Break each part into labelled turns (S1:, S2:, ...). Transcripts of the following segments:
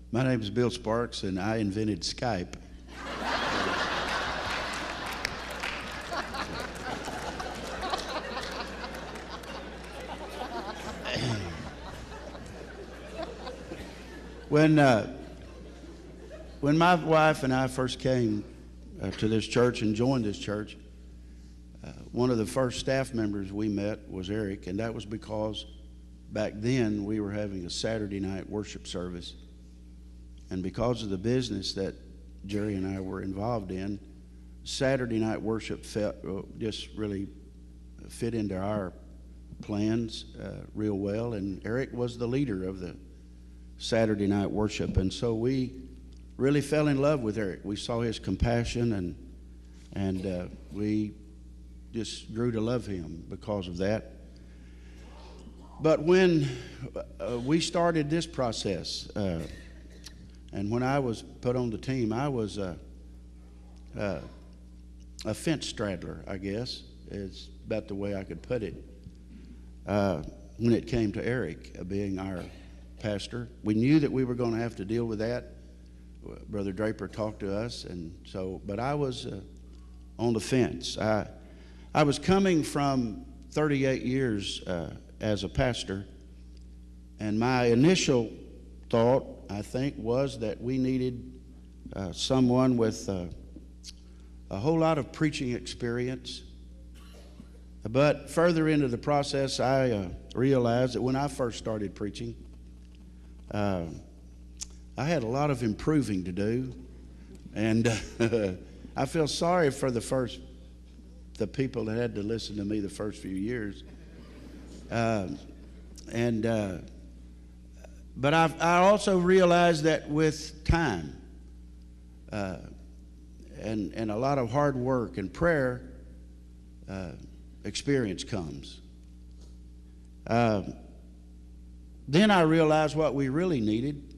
S1: My name is Bill Sparks, and I invented Skype. When my wife and I first came to this church and joined this church, one of the first staff members we met was Eric, and that was because back then we were having a Saturday night worship service. And because of the business that Jerry and I were involved in, Saturday night worship just really fit into our plans real well. And Eric was the leader of the Saturday night worship. And so we really fell in love with Eric. We saw his compassion, and we just grew to love him because of that. But when we started this process, and when I was put on the team, I was a fence straddler, I guess, is about the way I could put it. When it came to Eric being our pastor, we knew that we were going to have to deal with that. Brother Draper talked to us, and so, but I was on the fence. I was coming from 38 years as a pastor, and my initial thought, I think, was that we needed someone with a whole lot of preaching experience. But further into the process, I realized that when I first started preaching, I had a lot of improving to do, and I feel sorry for the people that had to listen to me the first few years. But I also realized that with time and a lot of hard work and prayer, experience comes. Then I realized what we really needed.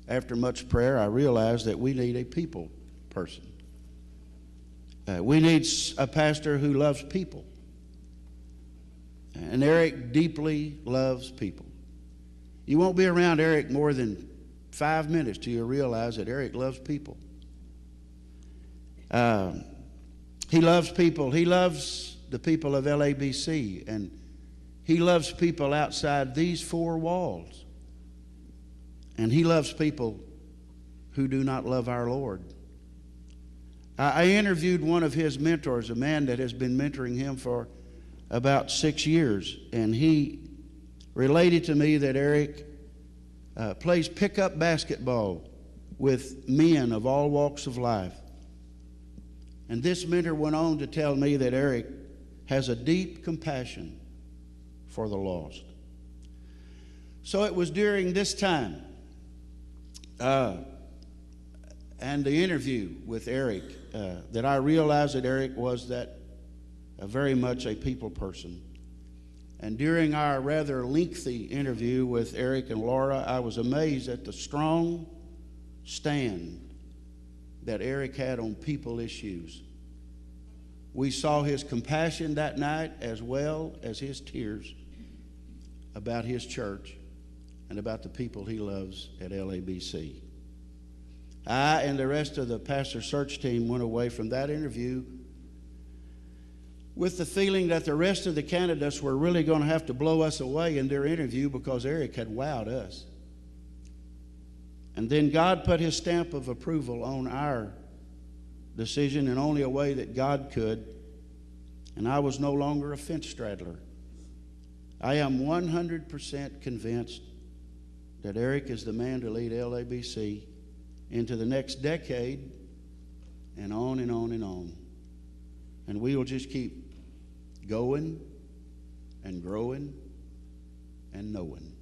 S1: After much prayer, I realized that we need a people person. We need a pastor who loves people. And Eric deeply loves people. You won't be around Eric more than 5 minutes till you realize that Eric loves people. He loves people. He loves the people of LABC, and he loves people outside these four walls. And he loves people who do not love our Lord. I interviewed one of his mentors, a man that has been mentoring him for about 6 years, and he related to me that Eric plays pickup basketball with men of all walks of life. And this mentor went on to tell me that Eric has a deep compassion for the lost. So it was during this time and the interview with Eric that I realized that Eric was very much a people person. And during our rather lengthy interview with Eric and Laura, I was amazed at the strong stand that Eric had on people issues. We saw his compassion that night as well as his tears about his church and about the people he loves at LABC. I and the rest of the pastor search team went away from that interview with the feeling that the rest of the candidates were really going to have to blow us away in their interview because Eric had wowed us. And then God put his stamp of approval on our decision in only a way that God could, and I was no longer a fence straddler. I am 100% convinced that Eric is the man to lead LABC into the next decade and on and on and on. And we will just keep going and growing and knowing.